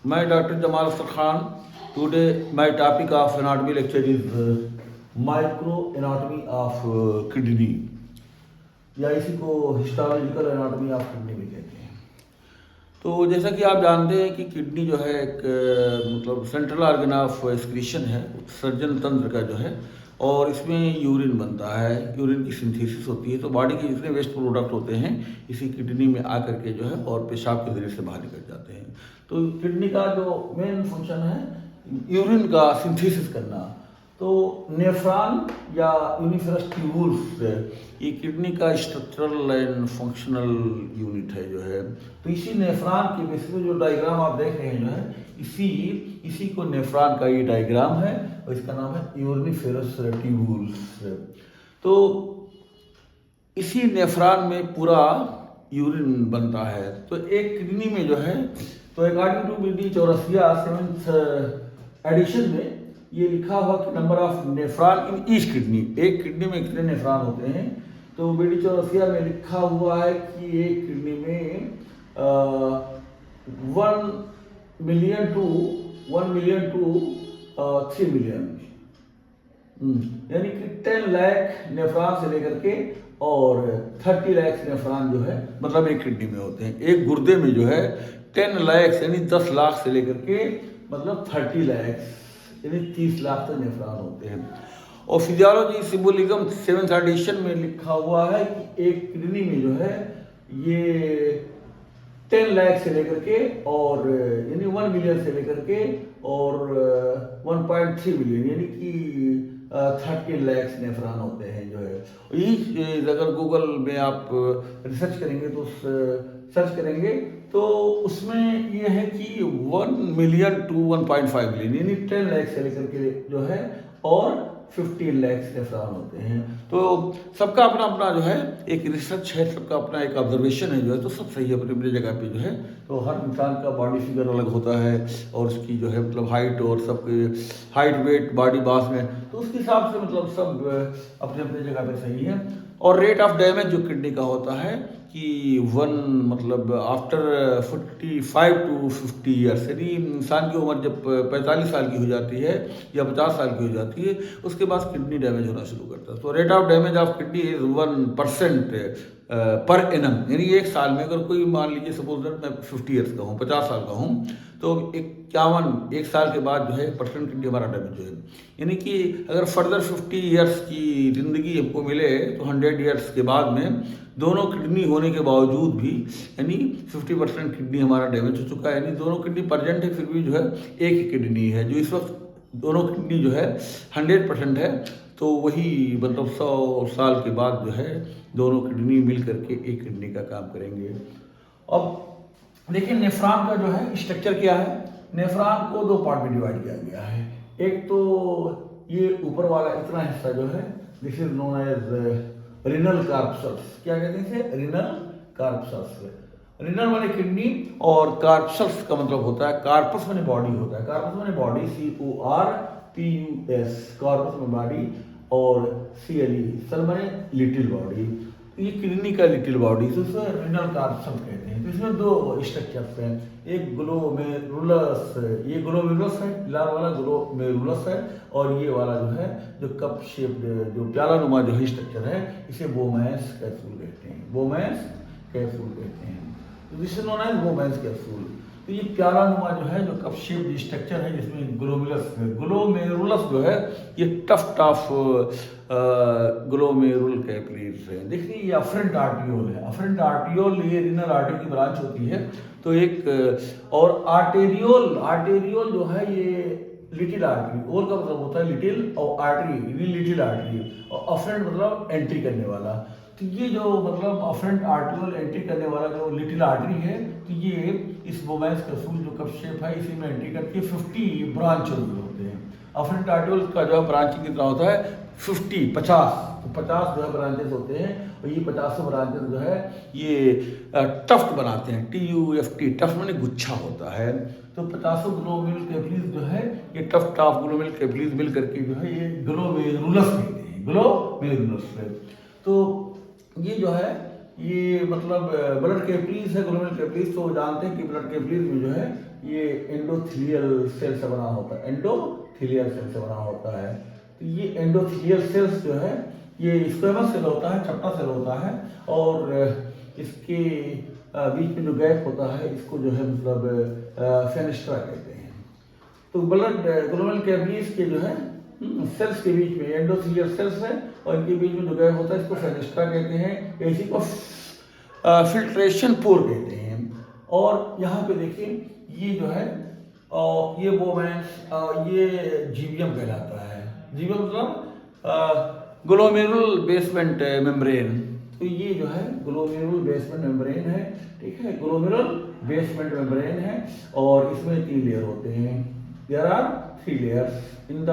मैं doctor Jamal Akhtar Khan. Today my topic of anatomy lecture is microanatomy of kidney, या इसी को हिस्टोलॉजिकल एनाटॉमी ऑफ किडनी भी कहते हैं. तो जैसा कि आप जानते हैं कि किडनी जो है एक मतलब सेंट्रल ऑर्गन ऑफ एक्सक्रीशन है, उत्सर्जन तंत्र का जो है, और इसमें यूरिन बनता है, यूरिन की सिंथेसिस होती है. तो बॉडी के जितने वेस्ट प्रोडक्ट होते हैं इसी किडनी में आकर के जो है और पेशाब के जरिए से बाहर निकल जाते हैं. तो किडनी का जो मेन फंक्शन है यूरिन का सिंथेसिस करना. तो नेफ्रॉन या यूनिफेरस ट्यूब्यूल्स ये किडनी का स्ट्रक्चरल एंड फंक्शनल यूनिट है जो है. तो इसी नेफ्रॉन के बेसिस पे जो डायग्राम आप देख रहे हैं जो है इसी को नेफ्रॉन का ये डायग्राम है और इसका नाम है यूनिफेरस ट्यूब्यूल्स. तो इसी नेफ्रॉन में पूरा यूरिन बनता है. तो एक किडनी में जो है, तो according to BD Chaurasia 7th edition में ये लिखा हुआ कि number of nephron in each kidney, एक किडनी में कितने नेफ्रॉन होते हैं. तो BD चौरसिया में लिखा हुआ है कि एक किडनी में 1 मिलियन टू 3 मिलियन, यानी कि 10 लाख नेफ्रॉन से लेकर के और 30 लाख नेफ्रॉन जो है मतलब एक किडनी में होते हैं. एक गुर्दे में जो है 10 लाख यानी 10 लाख से लेकर के मतलब 30 लाख यानी 30 लाख तक नेफ्रॉन होते हैं. और फिजियोलॉजी सिम्बोलिज्म 7th एडिशन में लिखा हुआ है कि एक किडनी में जो है ये 10 लाख से लेकर के और यानी 1 मिलियन से लेकर के और 1.3 मिलियन यानी कि 30 लाख नेफ्रॉन होते हैं जो है. ये अगर गूगल में आप रिसर्च करेंगे तो सर्च करेंगे तो उसमें ये है कि 1 मिलियन टू 1.5 मिलियन यानी 10 लाख से लेकर के जो है और 15 लाख नेफ्रॉन होते हैं. तो सबका अपना अपना जो है एक रिसर्च है, सबका अपना एक ऑब्जर्वेशन है जो है, तो सब सही है अपनी अपनी जगह पे जो है. तो हर इंसान का बॉडी फिगर अलग होता है और उसकी जो है मतलब हाइट और सबके हाइट वेट बॉडी मास में, तो उसके हिसाब से मतलब सब अपने अपने जगह पे सही है. और रेट ऑफ डैमेज जो किडनी का होता है कि मतलब आफ्टर 45 to 50 ईयर्स, यानी इंसान की उम्र जब 45 साल की हो जाती है या 50 साल की हो जाती है उसके बाद किडनी डैमेज होना शुरू करता है. तो rate of damage of kidney is 1% per annum, यानी एक साल में अगर कोई मान लीजिए सपोज दैट मैं 50 ईयर्स का हूँ, 50 साल का हूँ, तो 51 एक साल के बाद जो है % किडनी हमारा डैमेज हो है. यानी कि अगर फर्दर 50 ईयर्स की ज़िंदगी हमको मिले तो 100 ईयर्स के बाद में दोनों किडनी होने के बावजूद भी यानी 50% किडनी हमारा डैमेज हो चुका है. यानी दोनों किडनी प्रेजेंट है फिर भी जो है एक ही किडनी है. जो इस वक्त दोनों किडनी जो है 100% है, तो वही मतलब 100 साल के बाद जो है दोनों किडनी मिल करके एक किडनी का काम करेंगे. अब देखिए नेफ्रॉन का जो है स्ट्रक्चर क्या है. नेफ्रॉन को 2 पार्ट में डिवाइड किया गया है. एक तो ये ऊपर वाला इतना हिस्सा जो है this is known as renal corpuscles. क्या कहते हैं इसे? Renal corpuscles. रिनल माने किडनी और कार्पसल्स का मतलब होता है, कार्पस माने बॉडी होता है. कार्पस माने बॉडी, CORPUS, कार्पस में बॉडी, और CLE सल माने लिटिल बॉडी. ये किडनी का लिटिल बॉडी, तो इसमें रिनल कार्पसल कहते हैं. तो इसमें 2 स्ट्रक्चर्स हैं. एक ग्लोमेरुलस, ये ग्लोमेरुलस है, लाल वाला ग्लोमेरुलस है, और ये वाला जो है जो कप शेप्ड जो प्याला नुमा जो है स्ट्रक्चर है इसे बोमैंस कैप्सूल कहते हैं. बोमैंस कैप्सूल कहते हैं. तो this is known as Bowman's capsule. तो ये प्याला नुमा जो है जो कप शेप्ड स्ट्रक्चर है जिसमें ग्लोमेरुलस जो है ये टफ्ट ऑफ ग्लोमेरुल कैपिलरीज है. देखिए ये अफरेंट आर्टियोल है. अफरेंट आर्टियोल ये रिनल आर्टरी की ब्रांच होती है. तो एक और आर्टेरियोल जो है ये लिटिल आर्टरी. ओल का मतलब होता है लिटिल और आर्टरी लिटिल आर्टरी, और अफरेंट मतलब एंट्री करने वाला. तो ये जो मतलब अफरेंट आर्टियोल एंट्री करने वाला जो लिटिल आर्टरी है, तो ये इस बोमैंस कैप्सूल जो कप शेप है इसी में एंट्री करके 50 ब्रांच होते हैं. अफरेंट आर्टियोल का जो ब्रांचिंग कितना होता है 50. तो 50 जो है ब्रांचेस होते हैं, और ये 50 ब्रांचेस जो है ये टफ्ट बनाते हैं. TUFT, टफ्ट माने गुच्छा होता है. तो 50 ग्लोमेरुल कैपिलरीज जो है ये टफ्ट ऑफ ग्लोमेरुल कैपिलरीज मिल करके जो है ये ग्लोमेरुलस कहते हैं. ग्लोमेरुलस. तो ये जो है ये मतलब ब्लड कैपिलरीज है, ग्लोमेरुलर कैपिलरीज. तो जानते हैं कि ब्लड कैपिलरीज में जो है ये एंडोथेलियल सेल से बना होता है, एंडोथेलियल सेल से बना होता है। तो ये एंडोथेलियल सेल्स जो है ये स्क्वेमस सेल होता है, चपटा सेल होता है, और इसके बीच में जो गैप होता है इसको जो है मतलब फेनेस्ट्रा कहते हैं। तो ब्लड ग्लोमेरुलर कैपिलरीज के जो है सेल्स के बीच में एंडोथेलियल सेल्स है और इनके बीच में जो गैप होता है इसको फेनेस्ट्रा कहते हैं, इसी को फिल्ट्रेशन पोर कहते हैं। और यहाँ पे देखिए ये जो है ये बोमेंस ये जीवियम कहलाता है। जीवियम मतलब ग्लोमेरुलर बेसमेंट मेम्ब्रेन। तो ये जो है ग्लोमेरुलर बेसमेंट मेम्ब्रेन है, ठीक है, ग्लोमेरुलर बेसमेंट मेम्ब्रेन है और इसमें 3 लेयर होते हैं। There are 3 layers in the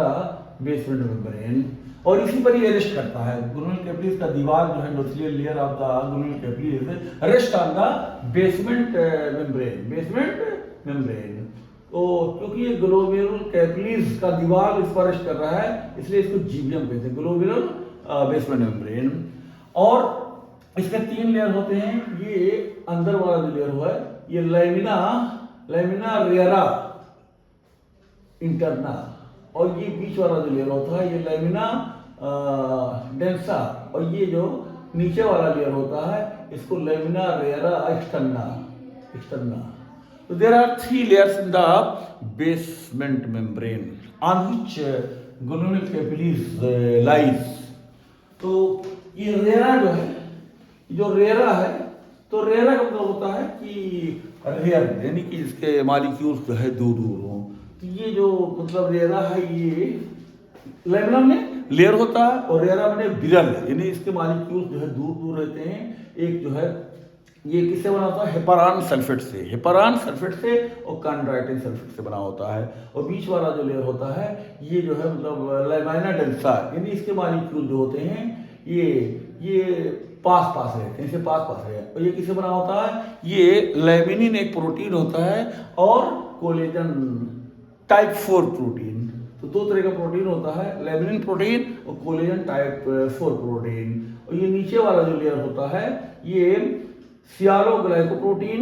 basement membrane और इसी पर ये रेस्ट करता है। ग्लोमेरुलर कैपिलरीज का दीवार जो है endothelial layer of the glomerular capillaries rest on the basement membrane. तो क्योंकि ये ग्लोमेरुलर कैपिलरीज का दीवार इस पर रेस्ट कर रहा है इसलिए इसको जीवियम कहते हैं, ग्लोमेरुलर बेसमेंट मेम्ब्रेन। और इसमें 3 लेयर होते हैं। ये अंदर वाला जो लेयर हुआ है ये लैमिना रेरा इंटरना, और ये बीच वाला जो लेयर होता है ये लैमिना डेंसा, और ये जो नीचे वाला लेयर होता है इसको lamina RERA externa. So there are 3 layers in the basement membrane on which glomerular capillaries lies. तो ये रेरा जो है, जो रेरा है, तो रेरा का मतलब होता है कि रेयर यानी कि इसके मॉलिक्यूल्स जो है दूर हो। तो ये जो मतलब रेरा है ये लैमिना में लेयर होता है और रेरा में विरल यानी इसके मॉलिक्यूल्स जो है दूर रहते हैं। एक जो है ये किससे बना होता है, हेपारान सल्फेट से और कॉन्ड्राइटिन सल्फेट से बना होता है। और बीच वाला जो लेयर होता है ये जो है मतलब लैमिना डेंसा यानी इसके मॉलिक्यूल जो होते हैं ये पास रहते हैं, इसे पास रहते हैं। और ये किससे बना होता है, ये लैमिनिन एक प्रोटीन होता है और कोलेजन टाइप 4 प्रोटीन। तो 2 तरह का प्रोटीन होता है, लैमिनिन प्रोटीन और कोलेजन टाइप 4 प्रोटीन। और ये नीचे वाला जो लेयर होता है ये सियालोग्लाइकोप्रोटीन,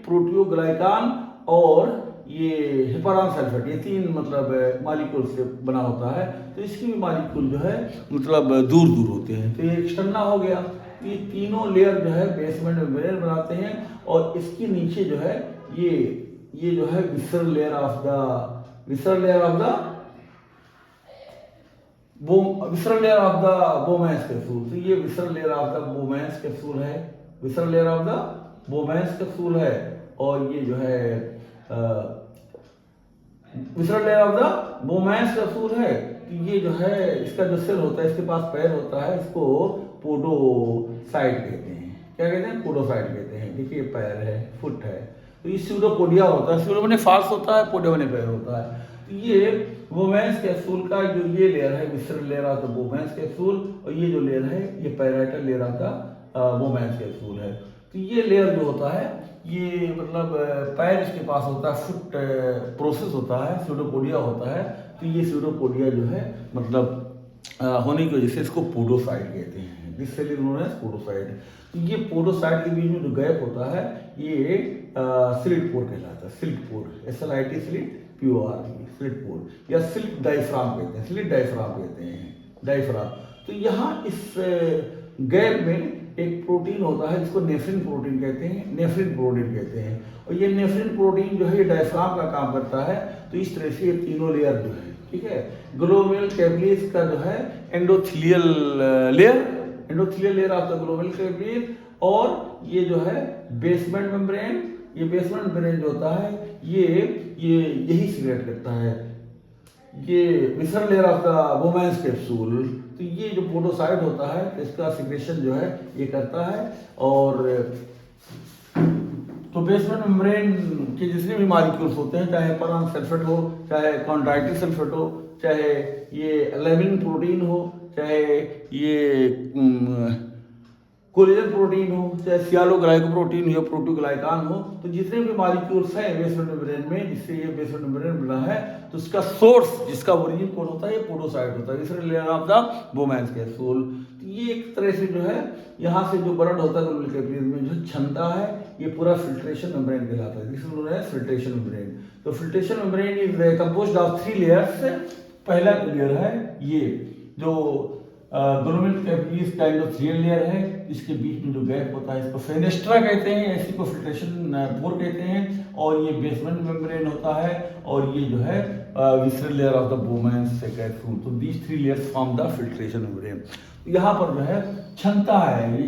प्रोटियोग्लाइकान और ये हेपारान सल्फेट, ये 3 मतलब मॉलिक्यूल से बना होता है। तो इसकी भी मॉलिक्यूल जो है मतलब दूर होते हैं। तो ये एक्सटर्ना हो गया। ये तीनों लेयर जो है बेसमेंट मेम्ब्रेन बनाते हैं और इसके नीचे जो है ये जो है visceral layer of the बोमेंस capsule. तो ये visceral layer of the बोमेंस capsule है, और ये जो है visceral layer of the बोमेंस capsule है। तो ये जो है इसका जो सेल होता है इसके पास पैर होता है, इसको पोडोसाइट कहते हैं। क्या कहते हैं, पोडोसाइट कहते हैं। देखिए पैर है, फुट है। तो ये स्यूडोपोडिया होता है, स्यूडो बने फाल्स होता है, पोडिया बने पैर होता है। तो ये बोमेंस कैप्सूल का जो ये लेयर है visceral layer of the बोमेंस capsule, और ये जो लेयर है ये parietal layer of the बोमेंस capsule है। तो ये लेयर जो होता है ये मतलब पैर इसके पास होता है, फुट प्रोसेस होता है, स्यूडोपोडिया होता है। तो ये स्यूडोपोडिया जो है मतलब होने की वजह से इसको पोडोसाइट कहते हैं। This cell is known as podocyte. तो ये पोडोसाइट के बीच में जो गैप होता है ये स्लिट पोर कहलाता है। स्लिट पोर, SLIT स्लिट POR स्लिट पोर या स्लिट डायफ्राम कहते हैं, डायफ्राम। तो यहाँ इस गैप में एक प्रोटीन होता है जिसको नेफ्रिन प्रोटीन कहते हैं। और ये नेफ्रिन प्रोटीन जो है ये डायफ्राम का काम करता है। तो इस तरह से ये तीनों लेयर जो है, ठीक है, ग्लोमेरुलर कैपिलरीज का जो है endothelial layer of the glomerular capillaries, और ये जो है बेसमेंट मेम्ब्रेन, ये बेसमेंट मेम्ब्रेन जो होता है ये यही सिक्रेट करता है, ये visceral layer of the बोमेंस capsule. तो ये जो पोडोसाइट होता है इसका सिक्रेशन जो है ये करता है। और तो बेसमेंट मेम्ब्रेन के जितने भी मॉलिक्यूल्स होते हैं, चाहे हेपारान सल्फेट हो, चाहे कॉन्ड्राइटिन सल्फेट हो, चाहे ये लैमिनिन प्रोटीन हो, चाहे ये कोलेजन प्रोटीन हो, चाहे सियालोग्लाइकोप्रोटीन हो, प्रोटियोग्लाइकान हो, तो जितने भी मॉलिक्यूल्स हैं बेसमेंट मेम्ब्रेन में जिससे ये बेसमेंट मेम्ब्रेन बना है, तो उसका सोर्स जिसका ओरिजिन कौन होता है, ये पोडोसाइट होता है, visceral layer of the बोमेंस capsule. तो ये एक तरह से जो है यहाँ से जो ब्लड होता है ग्लोमेरुलर कैपिलरीज में जो क्षमता है ये पूरा फिल्ट्रेशन मेम्ब्रेन कहलाता है। This is filtration membrane. तो filtration membrane is composed of 3 layers. पहला लेयर है ये जो ग्लोमेरुलर कैविटीज का एंडोथेलियल लेयर है, इसके बीच में जो गैप होता है इसको फेनेस्ट्रा कहते हैं, इसी को फिल्ट्रेशन पोर कहते हैं। और ये बेसमेंट मेम्ब्रेन होता है और ये जो है visceral layer of the Bowman's capsule. तो these 3 layers form the filtration membrane. यहाँ पर जो है छनता है, ये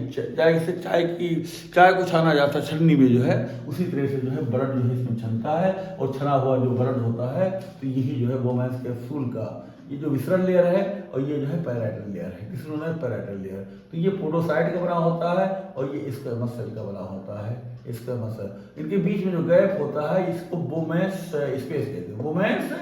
चाय को छाना जाता है छन्नी में जो है, उसी तरह से जो है ब्लड जो है इसमें छनता है और छना हुआ जो ब्लड होता है तो यही जो है बोमेन्स कैप्सूल का ये जो विसरल लेयर है और ये जो है पैराइटल लेयर है, इसलिए पैराइटल लेयर। तो ये पोडोसाइट का बना होता है और ये स्क्वैमस सेल का बना होता है, स्क्वैमस सेल। इनके बीच में जो गैप होता है इसको बोमेन्स स्पेस कहते हैं, बोमेन्स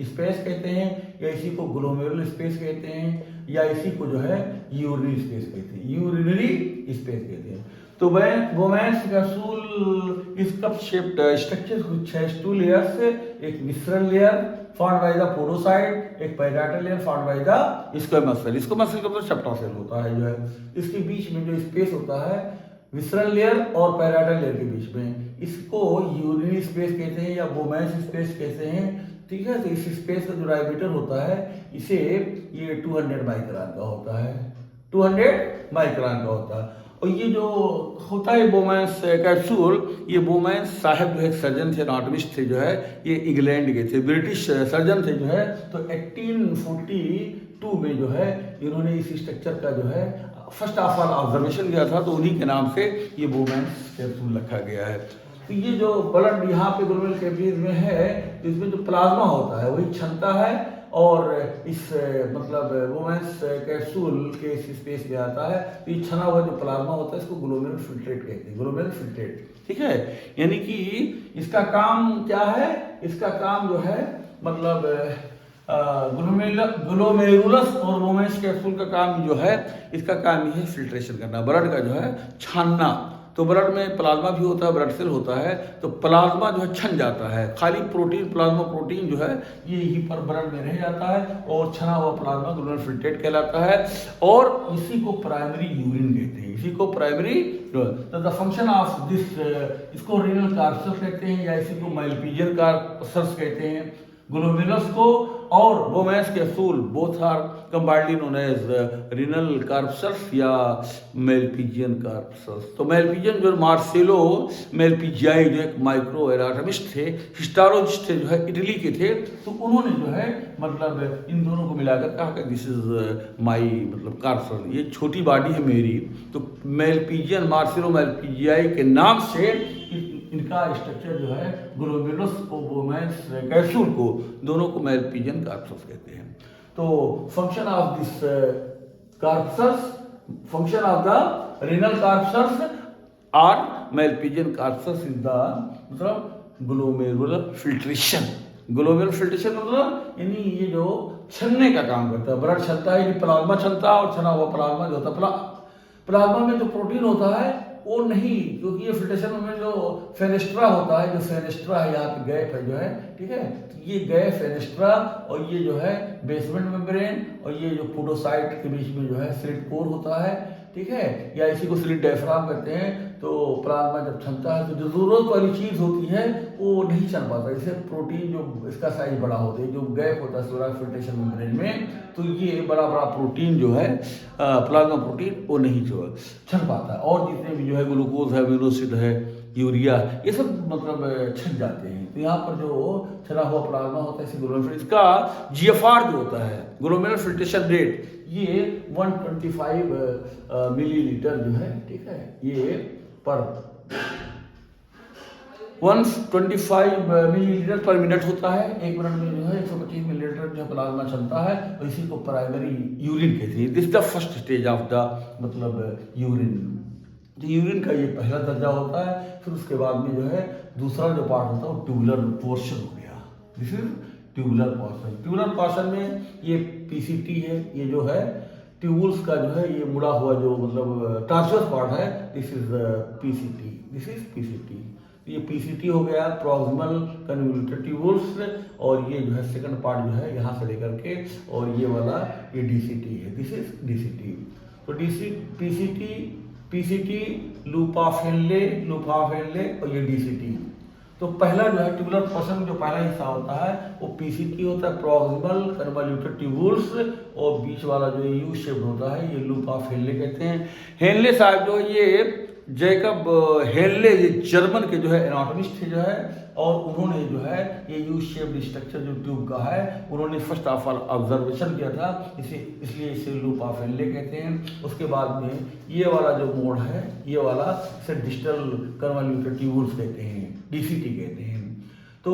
स्पेस कहते हैं, या इसी को ग्लोमेरुलर स्पेस कहते हैं, या इसी को जो है यूरिनरी स्पेस कहते हैं, यूरिनरी स्पेस कहते हैं। तो बोमेन्स कैप्सूल इस cup shaped structure which has 2 layers, एक visceral layer formed by the podocyte, एक parietal layer formed by the squamous cell. Squamous cell का मतलब चपटा सेल होता है जो है, इसके बीच में जो स्पेस होता है विसरल लेयर और पैराइटल लेयर के बीच में, इसको यूरिनरी स्पेस कहते हैं या बोमेन्स स्पेस कहते हैं, ठीक है। तो इस स्पेस का जो डायमीटर होता है इसे ये 200 माइक्रोन का होता है, 200 माइक्रोन का होता है। और ये जो होता है बोमेन्स कैप्सूल, ये बोमेन्स साहब जो है सर्जन थे, एनाटॉमिस्ट थे जो है, ये इंग्लैंड के थे, ब्रिटिश सर्जन थे जो है। तो 1842 में जो है इन्होंने इस स्ट्रक्चर का जो है फर्स्ट ऑफ ऑल ऑब्जर्वेशन किया था, तो उन्हीं के नाम से ये बोमेन्स कैप्सूल रखा गया है। तो ये जो ब्लड यहाँ पे ग्लोमेरुलर कैविटीज में है, तो इसमें जो प्लाज्मा होता है वही क्षमता है और इस मतलब बोमेन्स कैप्सूल के इस स्पेस में आता है। तो ये छना हुआ जो प्लाज्मा होता है इसको ग्लोमेरुलर फिल्ट्रेट कहते हैं, ग्लोमेरुलर फिल्ट्रेट, ठीक है। यानी कि इसका काम क्या है, इसका काम जो है मतलब ग्लोमेरुलस और बोमेन्स कैप्सूल का काम जो है, इसका काम ये है फिल्ट्रेशन करना, ब्लड का जो है छानना। तो ब्लड में प्लाज्मा भी होता है, ब्लड सेल होता है, तो प्लाज्मा जो है छन जाता है, खाली प्रोटीन प्लाज्मा प्रोटीन जो है ये यहीं पर ब्लड में रह जाता है और छना हुआ प्लाज्मा ग्लोमेरुलर फिल्ट्रेट कहलाता है और इसी को प्राइमरी यूरिन कहते हैं, इसी को प्राइमरी। तो द फंक्शन ऑफ दिस, इसको रीनल कार्पसल्स कहते हैं या इसी को माइलपीजियन कार्पसल्स कहते हैं। ग्लोमेरुलस को और Bowman's capsule both are combinedly known as renal corpuscles या मेलपीजियन कार्पसल्स। तो मेलपीजियन जो मार्सेलो मेलपीजियाई जो एक माइक्रो एनाटॉमिस्ट थे, हिस्टोलॉजिस्ट थे जो है, इटली के थे, तो उन्होंने जो है मतलब इन दोनों को मिलाकर कहा कि दिस इज माई मतलब कार्पसल, ये छोटी बॉडी है मेरी। तो मेलपीजियन मार्सेलो मेलपीजियाई के नाम से इनका स्ट्रक्चर जो है ग्लोमेरुलस और बोमेन्स कैप्सूल को दोनों को मेलपीजियन कार्पसल्स कहते हैं। तो function of this corpuscles, function of the renal corpuscles और मेलपीजियन कार्पसल्स इज द मतलब ग्लोमेरुलर फिल्ट्रेशन। ग्लोमेरुलर फिल्ट्रेशन मतलब यानी ये जो छनने का काम करता है, ब्लड छनता है, प्लाज्मा छनता है और छना हुआ प्लाज्मा जो होता है, प्लाज्मा में जो प्रोटीन होता है वो नहीं, क्योंकि ये फिल्ट्रेशन में जो फेनेस्ट्रा होता है, जो फेनेस्ट्रा है यहाँ पे गैप है जो है, ठीक है। तो ये गैप फेनेस्ट्रा और ये जो है बेसमेंट मेम्ब्रेन और ये जो पोडोसाइट के बीच में जो है स्लिट पोर होता है, ठीक है, या इसी को स्लिट डायफ्राम कहते हैं। तो प्लाज्मा जब छनता है तो जो जरूरत वाली चीज होती है वो नहीं छन पाता, जैसे प्रोटीन जो इसका साइज बड़ा होता है, जो गैप होता है सोलर फिल्ट्रेशन मेम्ब्रेन में, तो ये बड़ा बड़ा प्रोटीन जो है प्लाज्मा प्रोटीन वो नहीं छन पाता। और जितने भी जो है ग्लूकोज है, अमीनो एसिड है, यूरिया, ये सब मतलब छन जाते हैं। तो यहाँ पर जो छना हुआ प्लाज्मा होता है इसे ग्लोमेरुलर, इसका GFR जो होता है ग्लोमेरुलर फिल्ट्रेशन रेट, ये 125 मिलीलीटर जो है, ठीक है, ये पर 125 मिलीलीटर पर मिनट होता है। एक मिनट में जो है 125 मिलीलीटर जो प्लाज्मा चलता है, और इसी को प्राइमरी यूरिन कहते हैं। This the first stage of the मतलब यूरिन। तो यूरिन का ये पहला दर्जा होता है, फिर उसके बाद में जो है दूसरा जो पार्ट होता है वो ट्यूबुलर पोर्शन हो गया। This is tubular portion. Tubular portion में ये PCT है, ये जो है ट्यूबुल्स का जो है ये मुड़ा हुआ जो मतलब ट्रांसवर्स पार्ट है, this is PCT, this is PCT। ये PCT हो गया, प्रॉक्सिमल कन्वोल्यूटेड ट्यूबुल्स, और ये जो है सेकंड पार्ट जो है यहाँ से लेकर के, और ये वाला ये DCT है, दिस इज DCT। तो PCT PCT, loop of Henle और ये डीसीटी। तो पहला जो है ट्यूबुलर पोर्शन जो पहला हिस्सा होता है वो पीसीटी होता है, प्रॉक्सिमल कन्वॉल्यूटेड ट्यूबुल्स, और बीच वाला जो यू शेप होता है ये लूप ऑफ हेनले कहते हैं। हेनले साहब जो ये जैकब हेनले ये जर्मन के जो है एनाटॉमिस्ट थे जो है, और उन्होंने जो है ये यू शेप्ड स्ट्रक्चर जो ट्यूब का है उन्होंने फर्स्ट ऑफ ऑल ऑब्जर्वेशन किया था, इसलिए इसे लूप ऑफ हेनले कहते हैं। उसके बाद में ये वाला जो मोड है ये वाला इसे डिस्टल कन्वॉल्यूटेड ट्यूबुल्स कहते हैं, डीसीटी कहते हैं। तो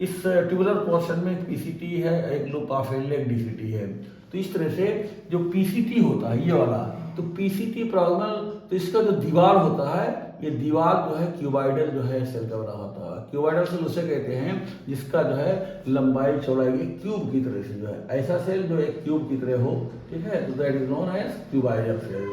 इस ट्यूबुलर पोर्शन में पीसीटी है, एक लूप ऑफ हेनले, एक डीसीटी है। तो इस तरह से जो पीसीटी होता है ये वाला, तो पीसीटी प्रॉक्सिमल, तो इसका जो दीवार होता है ये दीवार जो है क्यूबाइडल जो है सेल का बना होता है। क्यूबाइडल सेल उसे कहते हैं जिसका जो है लंबाई चौड़ाई एक क्यूब की तरह से जो है, ऐसा सेल जो एक क्यूब की तरह हो, ठीक है, तो that is known as cuboidal cell.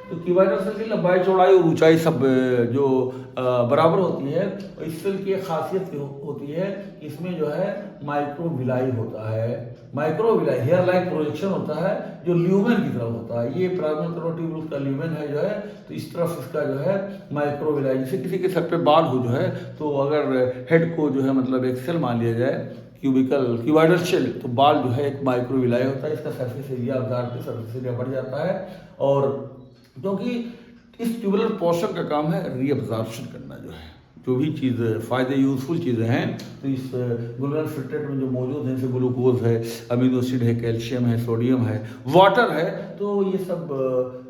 तो क्यूबाइडल सेल की लंबाई चौड़ाई और ऊंचाई सब जो बराबर होती है। और इस सेल की एक खासियत होती है कि इसमें जो है माइक्रोविलाई होता है, माइक्रोविलाई हेयर लाइक प्रोजेक्शन होता है जो ल्यूमेन की तरफ होता है। ये प्रॉक्सिमल ट्यूबुल का ल्यूमेन है जो है, तो इस तरफ इसका जो है माइक्रोविलाई, जैसे किसी के सर पे बाल हो जो है, तो अगर हेड को जो है मतलब एक सेल मान लिया जाए क्यूबाइडल सेल, तो बाल जो है एक माइक्रोविलाई होता है, इसका सरफेस एरिया सरफेस एरिया बढ़ जाता है। और क्योंकि इस ट्यूबुलर पोर्शन का काम है रीअब्जॉर्प्शन करना, जो है जो भी चीज़ फ़ायदे यूजफुल चीज़ें हैं तो इस ग्लोमेरुलर फिल्ट्रेट में जो मौजूद हैं, जैसे ग्लूकोज है, अमीनो एसिड है, कैल्शियम है, सोडियम है, वाटर है, तो ये सब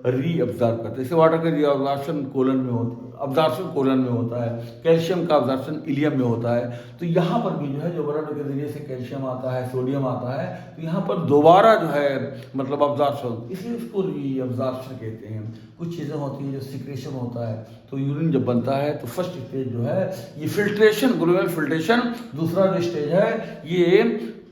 रीअब्जॉर्ब करते हैं। जैसे वाटर का रीअब्जॉर्प्शन कोलन में होता है, कैल्शियम का अब्जॉर्प्शन इलियम में होता है। तो यहाँ पर भी जो है जो ब्लड के जरिए से कैल्शियम आता है, सोडियम आता है, तो यहाँ पर दोबारा जो है मतलब अब्जॉर्प्शन, इसलिए इसको रीअब्जॉर्प्शन कहते हैं। कुछ चीज़ें होती हैं जो सिक्रेशन होता है, तो यूरिन जब बनता है तो फर्स्ट स्टेज जो है ये फिल्ट्रेशन, ग्लोमेरुलर फिल्ट्रेशन, दूसरा जो स्टेज है ये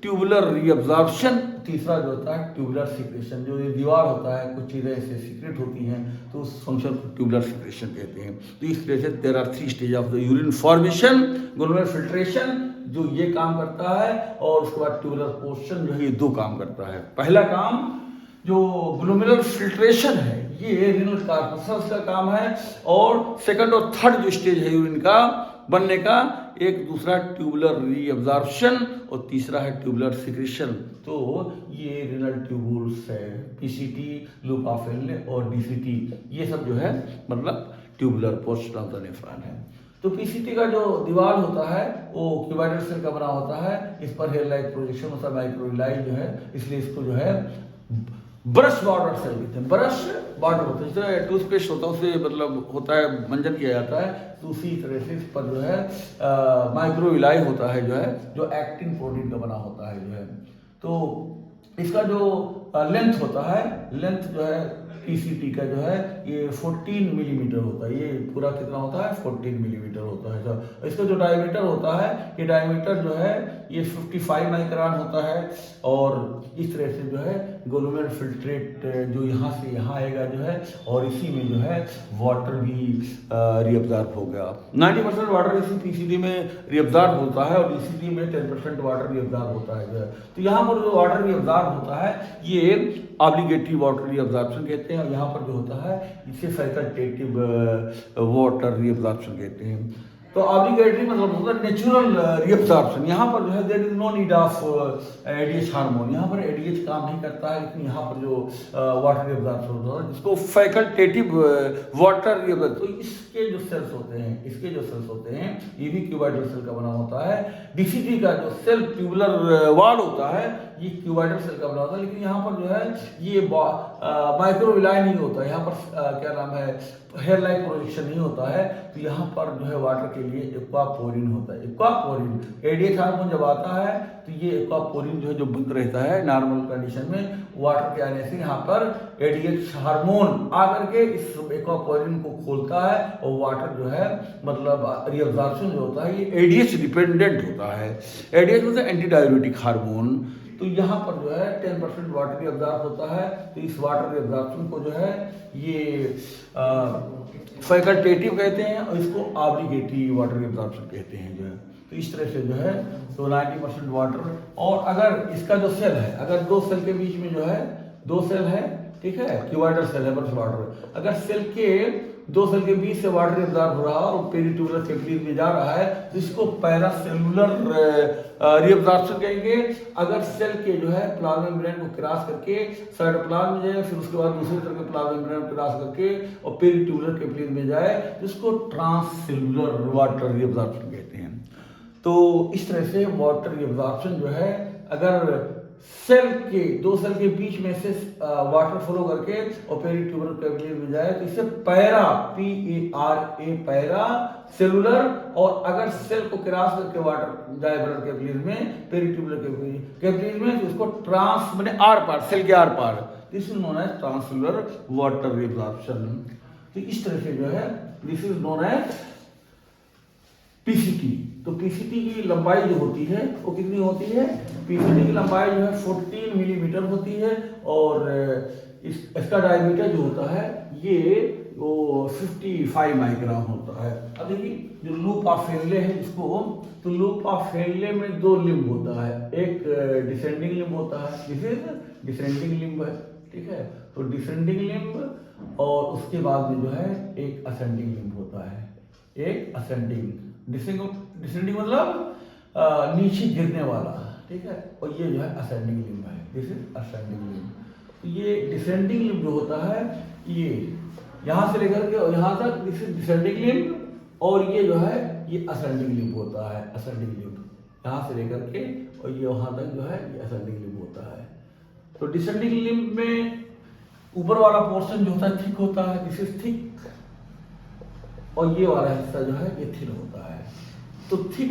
ट्यूबुलर रीअब्जॉर्प्शन, तीसरा जो होता है ट्यूबुलर सिक्रेशन। जो ये दीवार होता है कुछ चीज़ें ऐसे सीक्रेट होती हैं तो उस फंक्शन को ट्यूबुलर सिक्रेशन कहते हैं। तो इस तरह से there are 3 stage of the urine formation, glomerular filtration जो ये काम करता है, और उसके बाद ट्यूबुलर पोर्शन जो है ये 2 काम करता है। पहला काम जो ग्लोमेरुलर फिल्ट्रेशन है ये रीनल कार्पस्कल्स का काम है, और सेकंड और थर्ड जो स्टेज है यूरिन का बनने का, एक दूसरा ट्यूबुलर रीअब्जॉर्प्शन और तीसरा है ट्यूबुलर सिक्रेशन। तो ये रीनल ट्यूबुल्स है, पीसीटी, लूप ऑफ हेनले और डीसीटी, ये सब जो है मतलब tubular portion of the nephron है। तो पीसीटी का जो दीवार होता है वो क्यूबाइडल सेल का बना होता है, इस पर हेयर लाइक प्रोजेक्शन होता है, माइक्रोविलाई जो है, इसलिए इसको जो है ब्रश बॉर्डर सेल कहते हैं। ब्रश बॉर्डर होता है, जैसे टूथपेस्ट होता है उससे मतलब होता है, मंजन किया जाता है, तो उसी तरह से इस पर जो है माइक्रोविलाई होता है जो है, जो एक्टिन प्रोटीन का बना होता है जो है। तो इसका जो लेंथ होता है, लेंथ जो है पीसीटी का जो है ये 14 मिलीमीटर होता है। ये पूरा कितना होता है 14 मिलीमीटर होता है। तो इसका जो डायमीटर होता है, ये डायमीटर जो है ये 55 माइक्रोन होता है। और इस तरह से जो है ग्लोमेरुलर फिल्ट्रेट जो यहाँ से यहाँ आएगा जो है, और इसी में जो है वाटर भी रीअब्जॉर्ब हो गया। 90% वाटर इसी पीसीटी में रीअब्जॉर्ब होता है, और डीसीटी में 10% वाटर रीअब्जॉर्ब होता है जो है। तो यहाँ पर जो वाटर रीअब्जॉर्ब होता है ये ऑब्लिगेटरी वाटर रीअब्जॉर्प्शन कहते हैं, और यहाँ पर जो होता है इसे फैकल्टेटिव वाटर रीअब्जॉर्प्शन कहते हैं। तो ऑब्लिगेटरी मतलब होता है नेचुरल रीअब्जॉर्प्शन। यहाँ पर जो है there is no need of ADH hormone, यहाँ पर एडीएच काम नहीं करता है, लेकिन यहाँ पर जो वाटर रीअब्जॉर्प्शन होता है इसको फैकल्टेटिव वाटर रीअब्जॉर्प्शन। तो इसके जो सेल्स होते हैं ये भी क्यूबाइडल सेल का बना होता है। डीसीटी का जो सेल ट्यूबुलर वॉल होता है ये क्यूबाइडल सेल का बना होता है, लेकिन यहाँ पर जो है ये माइक्रोविलाई नहीं होता, यहाँ पर क्या नाम है हेयर लाइक प्रोजेक्शन नहीं होता है। तो यहाँ पर जो है वाटर के लिए एक्वापोरिन होता है। एक्वापोरिन एडीएच हार्मोन जब आता है तो ये एक्वापोरिन जो है जो बंद रहता है नॉर्मल कंडीशन में, वाटर के आने से यहाँ पर एडीएच हार्मोन आकर के इस एक्वापोरिन को खोलता है, और वाटर जो है मतलब रीअब्जॉर्प्शन जो होता है ये एडीएच डिपेंडेंट होता है। एडीएच मतलब एंटी डाययूरेटिक हार्मोन। तो यहाँ पर जो है 10% वाटर रीअब्जॉर्ब होता है। तो इस वाटर रीअब्जॉर्प्शन को जो है ये फैकल्टेटिव कहते हैं, और इसको ऑब्लिगेटरी वाटर रीअब्जॉर्प्शन कहते हैं जो है। तो इस तरह से जो है तो 90% वाटर। और अगर इसका जो सेल है, अगर 2 सेल के बीच में जो है 2 सेल है ठीक है, क्यूबाइडल सेल है ब्रश वाटर। अगर सेल के दो सेल के बीच से वाटर एब्जॉर्ब हो रहा है और पेरिट्यूबुलर कैपिलरी में जा रहा है तो इसको पैरासेलुलर रीअब्जॉर्प्शन कहेंगे। अगर सेल के जो है प्लाज्मा मेम्ब्रेन को क्रॉस करके साइटोप्लाज्म में जाए, फिर उसके बाद दूसरी तरह के प्लाज्मा मेम्ब्रेन को क्रॉस करके और पेरिट्यूबुलर कैपिलरी में जाए तो इसको ट्रांससेलुलर वाटर रीअब्जॉर्प्शन कहते हैं। तो इस तरह से वाटर रीअब्जॉर्प्शन जो है, अगर सेल के दो सेल के बीच में से वाटर फ्लो करके और पेरिट्यूबुलर कैपिलरी में जाए तो इसे पैरा पैरा सेलुलर, और अगर सेल को क्रॉस करके वाटर जाए ब्लड कैपिलरी में पेरिट्यूबुलर कैपिलरी में तो उसको ट्रांस माने आर पार, सेल के आर पार, this is known as transcellular water reabsorption. तो इस तरह से जो है this is known as PCT. तो पीसीटी की लंबाई जो होती है वो कितनी होती है? पीसीटी की लंबाई जो है 14 मिलीमीटर होती है और इसका डायमीटर जो होता है ये वो 55 माइक्रोन होता है। अब देखिए जो लूप ऑफ फेनले है इसको, तो लूप ऑफ फेनले में दो लिम्ब होता है, एक डिसेंडिंग लिम्ब होता है, दिस इज डिसेंडिंग लिम्ब है, ठीक है। तो डिसेंडिंग लिम्ब और उसके बाद में जो है एक असेंडिंग लिम्ब होता है, एक असेंडिंग डिसेंडिंग मतलब नीचे गिरने वाला, ठीक है, और ये जो है असेंडिंग लिम्ब है, दिस इज असेंडिंग लिम्ब। तो ये डिसेंडिंग लिम्ब जो होता है ये यहाँ से लेकर के और यहाँ तक दिस इज डिसेंडिंग लिम्ब, और ये जो है ये असेंडिंग लिम्ब होता है, असेंडिंग लिम्ब यहाँ से लेकर के और ये वहाँ तक जो है ये असेंडिंग लिम्ब होता है। तो डिसेंडिंग लिम्ब में ऊपर वाला पोर्शन जो होता है थिक होता है, दिस इज थिक, और ये वाला हिस्सा जो है ये थिन होता है। तो थिक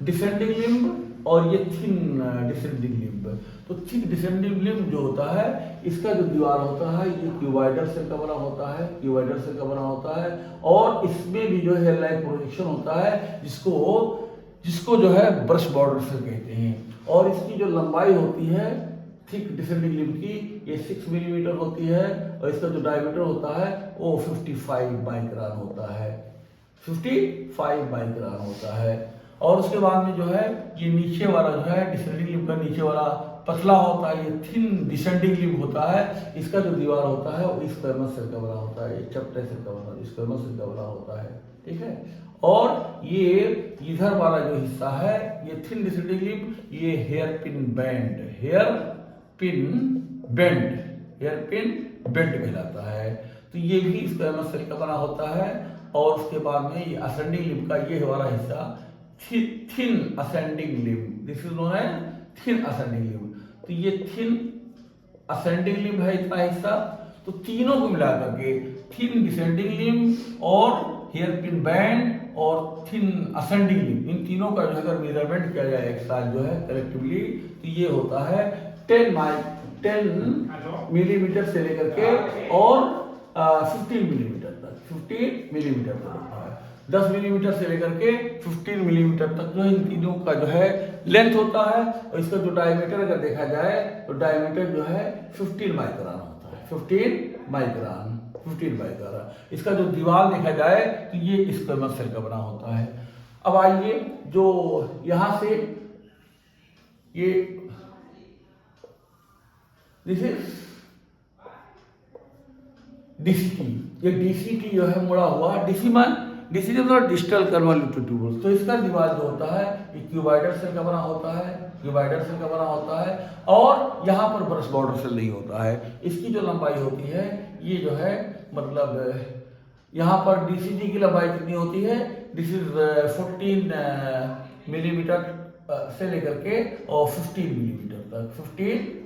डिसेंडिंग लिम्ब और ये थिन डिसेंडिंग लिम्ब। तो थिक डिसेंडिंग लिम्ब जो होता है इसका जो दीवार होता है ये क्यूबाइडल सेल का बना होता है, क्यूबाइडल सेल का बना होता है, और इसमें भी जो है लाइक प्रोजेक्शन होता है जिसको जो है ब्रश बॉर्डर सेल कहते हैं। और इसकी जो लंबाई होती है थिक डिसेंडिंग लिम्ब की ये 6 मिलीमीटर होती है, और इसका जो डायमीटर होता है वो 55 माइक्रोन होता है, 55 माइक्रोन होता है। और उसके बाद में जो है ये नीचे वाला जो है डिसेंडिंग लिम्ब का नीचे वाला पतला होता है, ये थिन डिसेंडिंग लिम्ब होता है, इसका जो दीवार होता है वो स्क्वेमस सेल का बना होता है, ये चपटे सेल का बना, स्क्वेमस सेल का बना होता है, ठीक है। और ये इधर वाला जो हिस्सा है ये थिन डिसेंडिंग लिम्ब, ये हेयर पिन बेंड कहलाता है। तो ये भी स्क्वेमस सेल का बना होता है। और उसके बाद में ये असेंडिंग लिम्ब का ये वाला हिस्सा thin ascending limb, this is known as thin ascending limb. तो ये थिन असेंडिंग लिम्ब है इतना हिस्सा। तो तीनों को मिलाकर के थिन डिसेंडिंग लिम्ब और हेयर पिन बैंड और थिन असेंडिंग लिम्ब, इन तीनों का जो अगर मेजरमेंट किया जाए एक साथ जो है कलेक्टिवली तो ये होता है 10 मिलीमीटर से लेकर के और 15 मिलीमीटर तक, 15 मिलीमीटर तक होता है। 10 मिलीमीटर से लेकर के 15 मिलीमीटर तक जो है इन तीनों का जो है लेंथ होता है। और इसका जो डायमीटर अगर देखा जाए तो डायमीटर जो है 15 माइक्रोन होता है, 15 माइक्रोन। इसका जो दीवार देखा जाए तो ये स्क्वेमस सेल का बना होता है। अब आइए जो यहां से ये दिस इज डीसीटी, ये डीसीटी जो है मुड़ा हुआ, डीसीटी मतलब डिस्टल कन्वॉल्यूटेड ट्यूबुल्स। तो इसका दीवार जो होता है ये क्यूबाइडल सेल का बना होता है, और यहाँ पर ब्रश बॉर्डर सेल नहीं होता है। इसकी जो लंबाई होती है ये जो है मतलब यहाँ पर डीसीटी की लंबाई कितनी होती है, दिस इज 14 मिलीमीटर से लेकर के और 15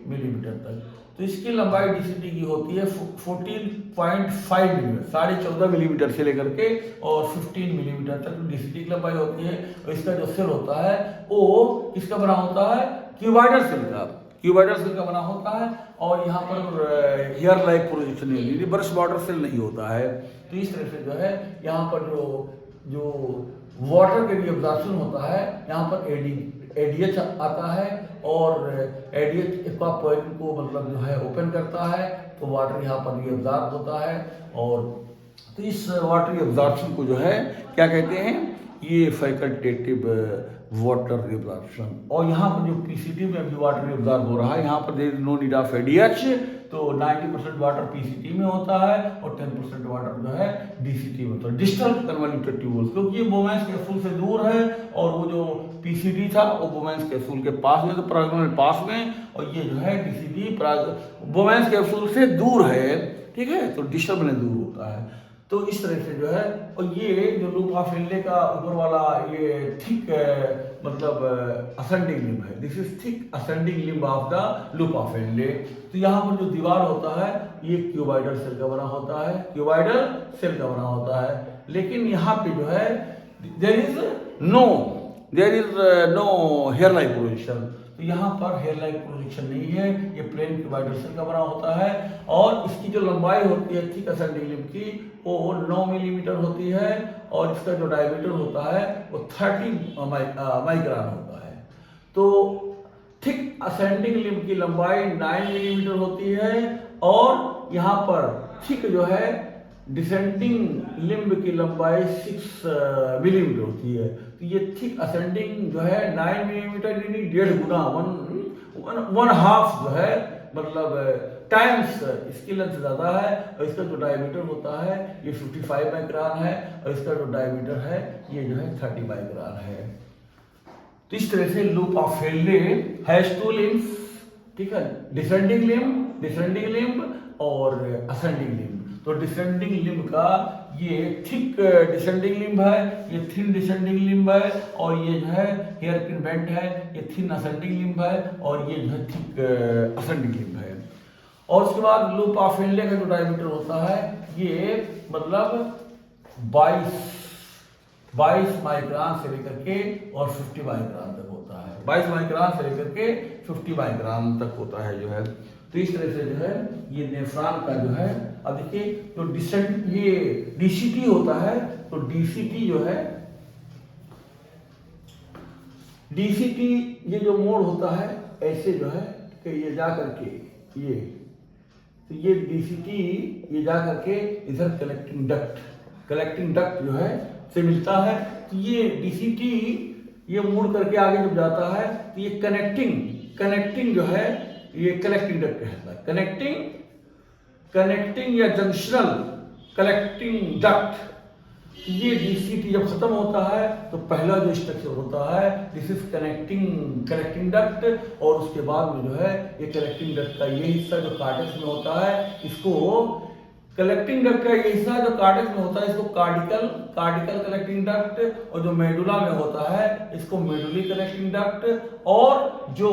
मिलीमीटर तक, तो इसकी लंबाई डीसीटी की होती है 14.5 मिलीमीटर, 14.5 मिलीमीटर से लेकर के और 15 मिलीमीटर तक डीसीटी की लंबाई होती है। और इसका जो सेल होता है वो किसका बना होता है, क्यूबाइडल सेल का बना होता है। और यहाँ पर हेयर लाइक प्रोजेक्शन नहीं, ब्रश बॉर्डर सेल नहीं होता है। तो इस तरह से जो है यहाँ पर जो वाटर के रीअब्जॉर्प्शन होता है यहाँ पर एडीएच आता है, और एडीएच इक्वापोरिन को मतलब जो है ओपन करता है, तो वाटर यहाँ पर रीअब्जॉर्ब होता है। और तो इस वाटर रीअब्जॉर्प्शन को जो है क्या कहते हैं, ये फैकल्टेटिव वाटर रीअब्जॉर्प्शन। और यहाँ पर जो पीसीटी में भी वाटर रीअब्जॉर्ब हो रहा है, यहाँ पर there is no need of ADH, तो 90% वाटर पीसीटी में होता है और 10% वाटर जो है डीसीटी में होता है, डिस्टल कन्वॉल्यूटेड ट्यूब्यूल्स, क्योंकि ये बोवेंस कैप्सूल से दूर है और वो जो पीसीटी था वो बोवेंस कैप्सूल के पास में, तो परागमल पास में, और ये जो है डीसीटी बोवेंस कैप्सूल से दूर है, ठीक है, तो डिस्टल में दूर होता है। तो इस तरह से जो है, और ये जो लूप ऑफ फिनले का ऊपर वाला ये थिक मतलब असेंडिंग लिम्ब है, this is thick ascending limb of the loop of फिनले। तो यहाँ पर जो दीवार होता है ये क्यूबाइडल सेल का बना होता है, क्यूबाइडल सेल का बना होता है, लेकिन यहाँ पे जो है there is no hair like projection, तो यहाँ पर हेयर लाइक प्रोजेक्शन नहीं है, ये प्लेन क्यूबाइडल सेल का बना होता है, और इसकी जो लंबाई होती है थिक असेंडिंग लिम्ब की वो 9 मिलीमीटर होती है, और इसका जो डायमीटर होता है वो 30 माइक्रोन होता है। तो थिक असेंडिंग लिम्ब की लंबाई 9 मिलीमीटर होती है, और यहाँ पर थिक जो है डिसेंडिंग लिम्ब की लंबाई 6 मिलीमीटर होती है। तो ये थिक असेंडिंग जो है 9 मिलीमीटर यानी 1.5 गुना, वन हाफ जो है, मतलब टाइम्स इसकी लेंथ ज़्यादा है, और इसका जो डायमीटर होता है ये 55 माइक्रोन है, और इसका जो डायमीटर है ये जो है 30 माइक्रोन है। तो इस तरह से लूप ऑफ फिनले हैज 2 लिम्ब्स, ठीक है, डिसेंडिंग लिम्ब और असेंडिंग लिम्ब। तो डिसेंडिंग लिम्ब का ये थिक डिसेंडिंग लिम्ब है, ये थिन डिसेंडिंग लिम्ब है, और ये जो है हेयर पिन बेंट है, ये थिन असेंडिंग लिम्ब है, और ये जो है थिक असेंडिंग लिम्ब है। और उसके बाद लूप ऑफ फिनले का जो डायमीटर होता है ये मतलब 22 माइक्रोन से लेकर के और 50 माइक्रोन तक होता है, 22 माइक्रोन से लेकर के 50 माइक्रोन तक होता है जो है। तो इस तरह से जो है ये नेफ्रॉन का जो है, अब देखिए तो ये डीसीटी होता है, तो डीसीटी जो है, डीसीटी ये जो मोड होता है ऐसे जो है कि ये जा करके ये, तो ये डीसीटी ये जा करके इधर कलेक्टिंग डक्ट जो है से मिलता है। तो ये डीसीटी ये मुड़ करके आगे जब जाता है तो ये कनेक्टिंग जो है ये कलेक्टिंग डक्ट कहता है, कनेक्टिंग या जंक्शनल कलेक्टिंग डक्ट। ये डीसीटी जब खत्म होता है तो पहला जो स्ट्रक्चर होता है दिस इज कलेक्टिंग डक्ट, और उसके बाद में जो है ये कलेक्टिंग डक्ट का ये हिस्सा जो कार्टेक्स में होता है, इसको कलेक्टिंग डक्ट का ये हिस्सा जो कार्टेक्स में होता है इसको कार्डिकल कलेक्टिंग डक्ट, और जो मेडुला में होता है इसको मेडुली कलेक्टिंग डक्ट, और जो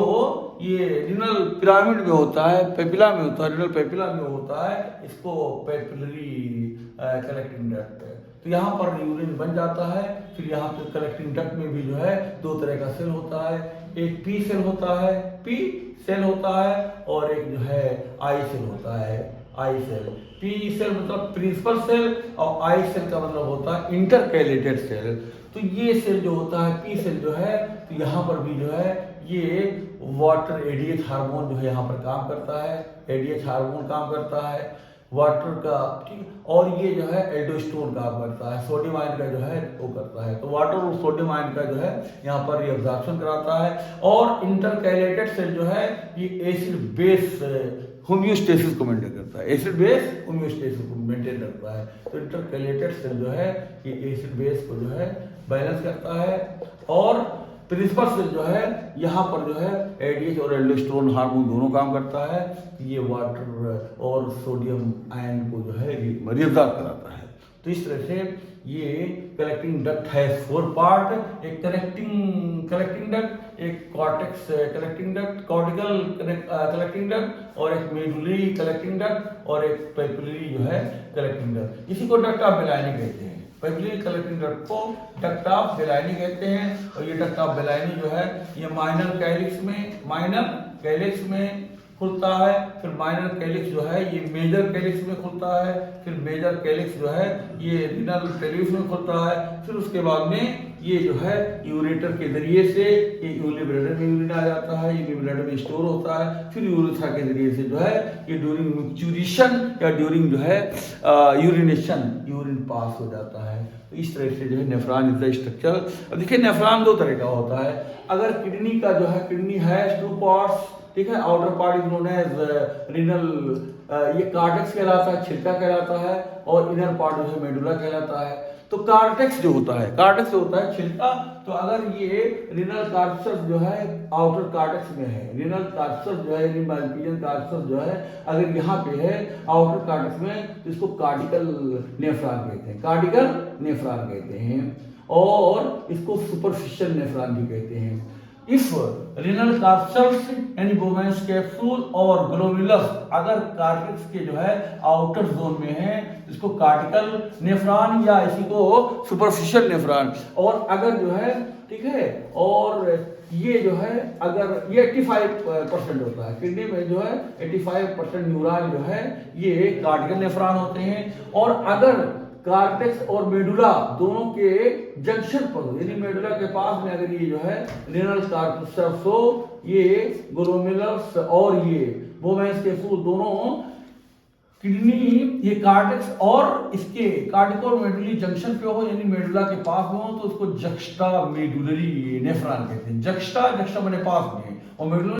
ये रिनल पिरामिड में होता है, पेपिला में होता है, रिनल पेपिला में होता है, इसको पेपिलरी कलेक्टिंग डक्ट। तो यहाँ पर यूरिन बन जाता है। फिर यहाँ पे कलेक्टिंग डक्ट में भी जो है 2 तरह का सेल होता है, एक पी सेल होता है और एक जो है आई सेल होता है, आई सेल। पी सेल मतलब प्रिंसिपल सेल, और आई सेल का मतलब होता है इंटरकैलेटेड सेल। तो ये सेल जो होता है पी सेल जो है, तो यहाँ पर भी जो है ये वाटर एडीएच हार्मोन जो है यहाँ पर काम करता है, एडीएच हार्मोन काम करता है वाटर का, ठीक, और ये जो है एल्डोस्टेरोन काम करता है, सोडियम आयन का जो है वो करता है। तो वाटर और सोडियम आयन का जो है यहाँ पर ये एब्जॉर्प्शन कराता है। और इंटरकैलेटेड सेल जो है ये एसिड बेस होम्योस्टेसिस को मेंटेन करता है, एसिड बेस होम्योस्टेसिस को मेंटेन करता है। तो इंटरकैलेटेड सेल जो है ये एसिड बेस को जो है बैलेंस करता है। और प्रिंसिपल सेल जो है यहाँ पर जो है एडीएच और एल्डोस्टेरोन हार्मोन दोनों काम करता है, ये वाटर और सोडियम आयन को जो है रिअब्जॉर्ब कराता है। तो इस तरह से ये कलेक्टिंग डक्ट है 4 पार्ट, एक कलेक्टिंग डक्ट, एक cortex collecting duct, cortical collecting duct, और एक मेडुलरी कलेक्टिंग डक्ट, और एक पेपिलरी जो है कलेक्टिंग डक्ट। इसी को डक्ट ऑफ बेलानी कहते हैं, पेपिलरी कलेक्टिंग डक्ट को डक्ट ऑफ बेलानी कहते हैं। और ये डक्ट ऑफ बेलानी जो है ये माइनर कैलिक्स में खुलता है, फिर माइनर कैलिक्स जो है ये मेजर कैलिक्स में खुलता है, फिर मेजर कैलिक्स जो है ये रिनल कैलिक्स में खुलता है। फिर उसके बाद में ये जो है यूरेटर के जरिए से ये यूरिन ब्लैडर में यूरिन आ जाता है, यूरिन ब्लैडर में स्टोर होता है। फिर यूरेथ्रा के जरिए से जो है ये ड्यूरिंग मिक्चुरेशन या ड्यूरिंग जो है यूरिनेशन यूरिन पास हो जाता है। तो इस तरह से जो है नेफ्रॉन इज द स्ट्रक्चर। अब देखिए नेफ्रॉन 2 तरह का होता है। अगर किडनी का जो है किडनी हैज 2 पार्ट्स, ठीक है। Outer part is known as renal, ये कार्टेक्स कहलाता है, छिलका कहलाता है, और इनर पार्ट जो है मेडुला कहलाता है। तो कार्टेक्स जो होता है, कार्टेक्स जो होता है छिलका, तो अगर ये रीनल कार्टेक्स जो है आउटर कार्टेक्स में है, रीनल कार्टेक्स जो है यानी मालपीजियन कार्टेक्स जो है अगर यहाँ पे है आउटर कार्टेक्स में, तो इसको कार्टिकल नेफ्रॉन कहते हैं, कार्टिकल नेफ्रॉन कहते हैं, और इसको सुपरफिशियल नेफ्रॉन भी कहते हैं। इफ रीनल कार्टेक्स यानी बोवेंस कैप्सूल और ग्लोमेरुलस अगर कार्टेक्स के जो है आउटर जोन में है, इसको कार्टिकल नेफ्रॉन या इसी को सुपरफिशियल नेफ्रॉन, और अगर जो है ठीक है, और ये जो है अगर ये 85% होता है किडनी में जो है 85% न्यूरॉन जो है ये कार्टिकल नेफ्रॉन होते हैं। और अगर कार्टेक्स और मेडुला दोनों के जंक्शन पर यानी मेडुला के पास में अगर ये जो है रीनल कार्टेक्स हो, ये ग्लोमेरुलस और ये बोवेंस कैप्सूल दोनों किडनी ये कार्टेक्स और इसके कार्टिको मेडुलरी जंक्शन पे हो यानी मेडुला के पास में हो, तो उसको जक्स्टा मेडुलरी नेफ्रॉन कहते हैं। जक्स्टा, जक्स्टा माने पास में, और मेडुला